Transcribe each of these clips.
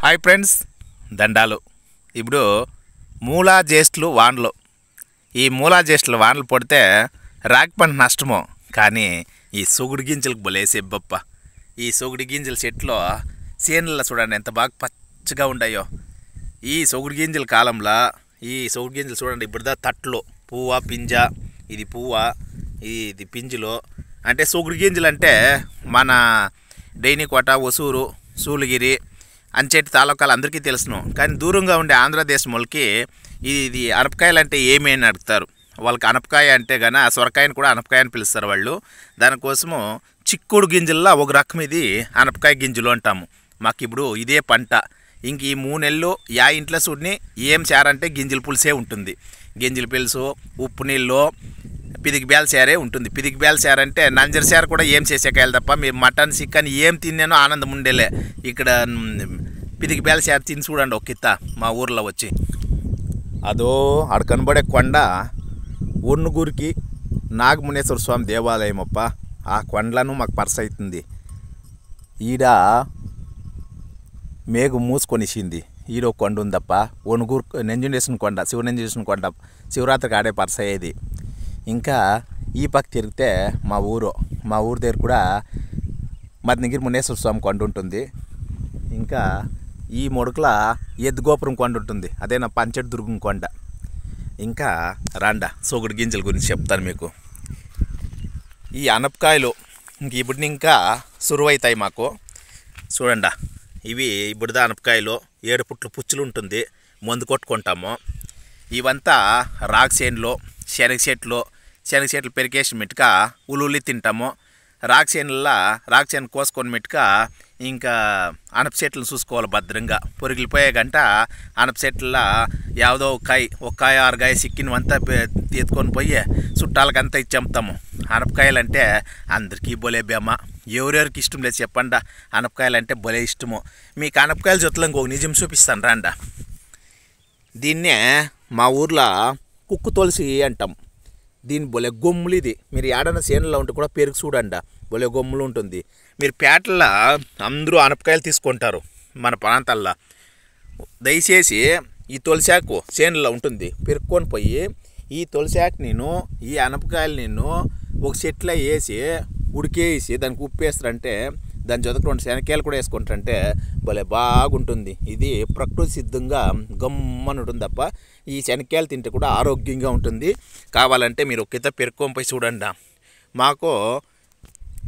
Hi friends, దండాలు. ఇప్పుడు మూలా జ్యేష్ఠులు వానలు, ఈ మూలా జ్యేష్ఠులు వానలు పడితే రాగి పంట నష్టమో, కానీ ఈ సొగుడు గింజలకు బలేసే బొప్ప. ఈ సొగుడు గింజల చెట్లు చేనుల్లో చూడండి ఎంత బాగా పచ్చగా ఉన్నాయో. ఈ సొగుడు గింజల కాలంలో ఈ సొగుడు గింజలు చూడండి, ఇప్పుడుదా తట్లు పువ్వ పింజ, ఇది పువ్వ ఇది పింజులు. అంటే సొగుడు గింజలు అంటే మన డైనికోట, ఒసూరు, సూళగిరి, అంచేటి తాలూకాలు అందరికీ తెలుసును. కానీ దూరంగా ఉండే ఆంధ్రదేశం వాళ్ళకి ఇది అనపకాయలు అంటే ఏమి అని అడుగుతారు. వాళ్ళకి అనపకాయ అంటే గాన సొరకాయని కూడా అనపకాయ అని పిలుస్తారు వాళ్ళు. దానికోసము చిక్కుడు గింజల్లో ఒక రకం ఇది అనపకాయ గింజలు అంటాము. మాకు ఇప్పుడు ఇదే పంట. ఇంక ఈ 3 నెలలు యా ఇంట్లో చూడని ఏం చేరంటే గింజల పులుసే ఉంటుంది. గింజల పులుసు, ఉప్పు నీళ్ళు, పిదికి బేల సారే ఉంటుంది. పిదికి బేల సార్ అంటే నంజర సార్ కూడా ఏం చేసేకాయలు తప్ప మీరు మటన్ చికెన్ ఏం తిన్నానో ఆనందం ఉండేలే. ఇక్కడ పిదికి బేల సార్ తిని చూడండి ఒక కిత్త మా ఊర్లో వచ్చి. అదో ఆడ కనబడే కొండ ఒన్నుగూరికి నాగమునేశ్వర స్వామి దేవాలయం అప్ప. ఆ కొండలను మాకు పర్స్ అవుతుంది. ఈడ మేఘు మూసుకొనిసింది. ఈడ ఒక కొండ ఉందప్ప, ఒనుగూరు నెంజుండేసిన కొండ, శివనంజేసిన కొండ, శివరాత్రికి ఆడే పర్స్ అయ్యేది. ఇంకా ఈ పక్క తిరిగితే మా ఊరు దగ్గర కూడా మద్నగిరి మునేశ్వర స్వామి కొండ ఉంటుంది. ఇంకా ఈ మొడుకుల ఎద్దుగోపురం కొండ ఉంటుంది, అదే నా పంచటి దుర్గం కొండ. ఇంకా రాండా సొగుడు గింజల గురించి చెప్తాను మీకు. ఈ అనపకాయలు ఇంక ఇప్పుడు ఇంకా సురువైతాయి మాకు. చూడండా, ఇవి ఇప్పుడుదా అనపకాయలు 7 పుట్లు పుచ్చులు ఉంటుంది, మందు కొట్టుకుంటాము. ఇవంతా రాగి చేనులో శనగ చెట్లు పెరికేసి మెట్టుక ఉలులి తింటాము. రాగి చేను కోసుకొని మెట్టుక ఇంకా అనప చెట్లను చూసుకోవాలి భద్రంగా. పొరిగిలిపోయే గంట అనప చెట్ల ಯಾವುದೋ ఒక కాయ 6 కాయ సిక్కినవంతా ఎత్తుకొని పోయి చుట్టాలకంతా ఇచ్చి అమ్ముతాము. అనపకాయలు అంటే అందరికీ బొలే బేమ, ఎవరెవరికి ఇష్టం లేదు చెప్పండి. అనపకాయలు అంటే బొలే ఇష్టము. మీకు అనపకాయల జొత్తలో ఇంకొక నిజం చూపిస్తాను రాండా. దీన్నే మా ఊర్లో కుక్కు తులసి అంటాం. దీని బొలే గొమ్ములు. ఇది మీరు ఏడన్నా చేనులో ఉంటే కూడా పెరుగు చూడండి, బొలే గొమ్ములు ఉంటుంది. మీరు పేటల్లో అందరూ అనపకాయలు తీసుకుంటారు మన ప్రాంతాల్లో. దయచేసి ఈ తులసాకు చేనులో ఉంటుంది, పెరుక్కొని పోయి ఈ తులసాకు ఈ అనపకాయలు ఒక చెట్లో వేసి ఉడికేసి దానికి ఉప్పు వేస్తారంటే, దాని జొతకు 2 శనక్కాయలు కూడా వేసుకుంటారంటే భలే బాగుంటుంది. ఇది ప్రకృతి సిద్ధంగా గమ్మని ఉంటుంది తప్ప ఈ శనక్కాయలు తింటే కూడా ఆరోగ్యంగా ఉంటుంది. కావాలంటే మీరు ఒక పెరుక్కొని పోయి చూడండి. మాకు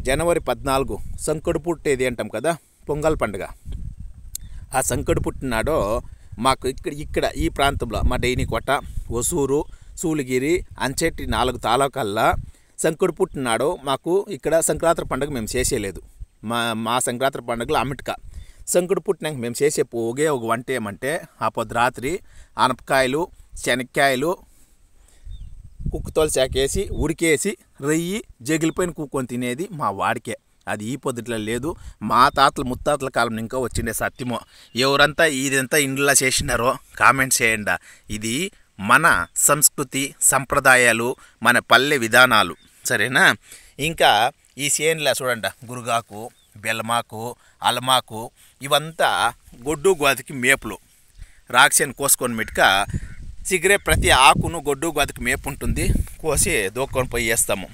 జనవరి 14 సంకడు పుట్టేది అంటాం కదా, పొంగల్ పండుగ. ఆ సంకడు పుట్టినాడో మాకు ఇక్కడ ఈ ప్రాంతంలో మా డైనికోట, ఒసూరు, సూళగిరి, అంచెట్టి 4 తాలూకాల్లో సంకడు పుట్టినాడో మాకు ఇక్కడ సంక్రాంతి పండుగ మేము చేసేయలేదు. మా సంక్రాంతి పండుగలో అమిటిక సంకడు పుట్టినాక మేము చేసే పోగే ఒక వంట ఏమంటే ఆ పొద్దు రాత్రి అనపకాయలు, శనక్కాయలు, కుక్కు తోలసాకేసి ఉడికేసి రొయ్యి జగిలిపోయిన కూకొని తినేది మా వాడికే. అది ఈ పొద్దుట్లో లేదు, మా తాతలు ముత్తాతల కాలం ఇంకా వచ్చిండే సత్యమో. ఎవరంతా ఇదంతా ఇండ్లా చేసినారో కామెంట్స్ చేయండి. ఇది మన సంస్కృతి సంప్రదాయాలు, మన పల్లె విధానాలు, సరేనా. ఇంకా ఈ చేనులా చూడండి, గురుగాకు, బెల్లమాకు, అలమాకు ఇవంతా గొడ్డు గోదకి మేపులు. రాక్షని కోసుకొని మెట్టుక సిగరే ప్రతి ఆకును గొడ్డు గోదకి మేపు ఉంటుంది, కోసి దూక్కొని పోయి వేస్తాము.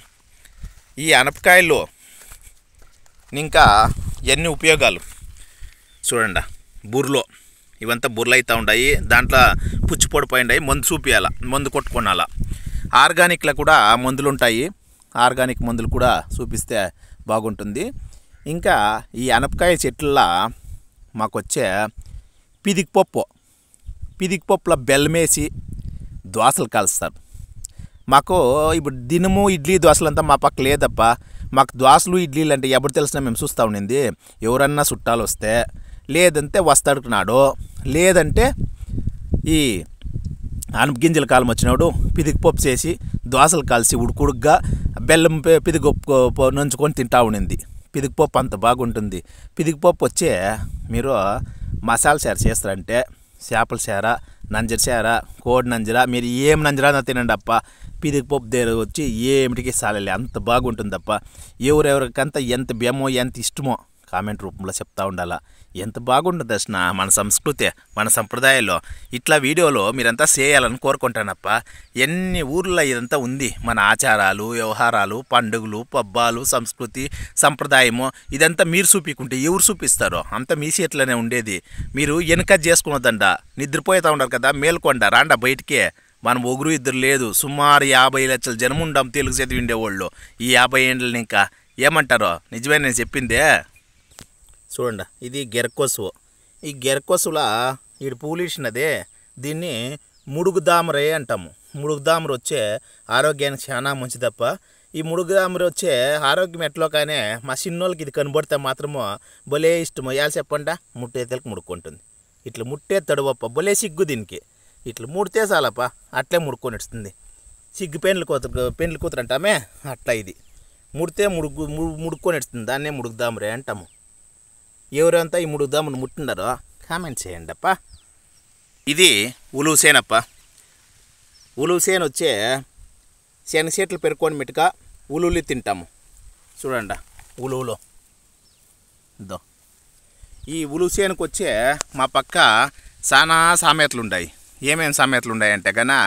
ఈ అనపకాయలు ఇంకా ఎన్ని ఉపయోగాలు చూడండి. బుర్రలో ఇవంతా బుర్రలు అవుతూ ఉన్నాయి, దాంట్లో పుచ్చి పొడిపోయిండాయి, మందు చూపియాల, మందు కొట్టుకోనాల. ఆర్గానిక్లో కూడా మందులు ఉంటాయి, ఆర్గానిక్ మందులు కూడా చూపిస్తే బాగుంటుంది. ఇంకా ఈ అనపకాయ చెట్లలో మాకు వచ్చే పిదికి పప్పులో బెల్లమేసి దోసలు కాలుస్తారు. మాకు ఇప్పుడు దినము ఇడ్లీ దోశలంతా మా పక్క లేదప్ప. మాకు దోశలు ఇడ్లీలు అంటే ఎప్పుడు తెలిసినా మేము చూస్తూ ఉండింది, ఎవరన్నా చుట్టాలు వస్తే, లేదంటే వస్తాడుకున్నాడు, లేదంటే ఈ అనప గింజల కాలం వచ్చినప్పుడు పిదికి పప్పు చేసి దోశలు కాల్చి ఉడుకుడుగ్గా బెల్లం పిదికి నంచుకొని తింటా ఉండింది. పిదికి పప్పు అంత బాగుంటుంది. పిదికి పప్పు వచ్చే మీరు మసాలా సార చేస్తారంటే చేపల సార, నంజర సార, కోడి నంజర, మీరు ఏం నంజరా తినండి అప్ప. పిదికి పప్పు దగ్గర వచ్చి ఏమిటికి సాలలే, అంత బాగుంటుంది తప్ప. ఎవరెవరికంతా ఎంత బేమో ఎంత ఇష్టమో కామెంట్ రూపంలో చెప్తా ఉండాలా. ఎంత బాగుంటుంది దర్శన మన సంస్కృతి, మన సంప్రదాయాల్లో ఇట్లా వీడియోలో మీరంతా చేయాలని కోరుకుంటానప్ప. ఎన్ని ఊర్లో ఇదంతా ఉంది, మన ఆచారాలు, వ్యవహారాలు, పండుగలు, పబ్బాలు, సంస్కృతి, సంప్రదాయము ఇదంతా మీరు చూపించుకుంటే ఎవరు చూపిస్తారో అంతా మీ చేతిలోనే ఉండేది. మీరు వెనక చేసుకున్నదండ, నిద్రపోతూ ఉండరు కదా, మేల్కొండ రాండా బయటికే. మనం ఒకరు ఇద్దరు లేదు, సుమారు 50 లక్షల జనం ఉండాం తెలుగు చదివి ఉండేవాళ్ళు. ఈ 50 ఏళ్ళని ఇంకా ఏమంటారో నిజమే నేను చెప్పిందే. చూడండి, ఇది గెరకొసువు. ఈ గెరకొసులా ఈడు పూలిసినదే, దీన్ని ముడుగుదామరే అంటాము. ముడుగుదామర వచ్చే ఆరోగ్యానికి చాలా మంచిదప్ప. ఈ ముడుగుదామర వచ్చే ఆరోగ్యం ఎట్లో కానీ మా చిన్నోళ్ళకి ఇది కనబడితే మాత్రము భలే ఇష్టము. ఎలా చెప్పండి, ముట్టేతలకు ముడుకుంటుంది. ఇట్లా ముట్టే తడువప్ప, భలే సిగ్గు దీనికి. ఇట్లా ముడితే చాలప్ప, అట్లే ముడుకొని ఇస్తుంది. సిగ్గు పెండ్లి కూతురు అంటామే అట్లా ఇది ముడితే ముడుకొని ఇస్తుంది. దాన్నే ముడుగుదామరే అంటాము. ఎవరంతా ఈ ముడుగుదామని ముట్టిండారో కామెంట్ చేయండి అప్ప. ఇది ఉలువు సేనప్ప. ఉలువు సేను వచ్చే శనగ చెట్లు పెరుకొని మెట్టుక ఉలువులు తింటాము. చూడండి ఉలువులో ఇద్దో. ఈ ఉలువు సేనుకు వచ్చే మా పక్క చాలా సామెతలు ఉన్నాయి. ఏమేమి సామెతలు ఉన్నాయంటే కన్నా,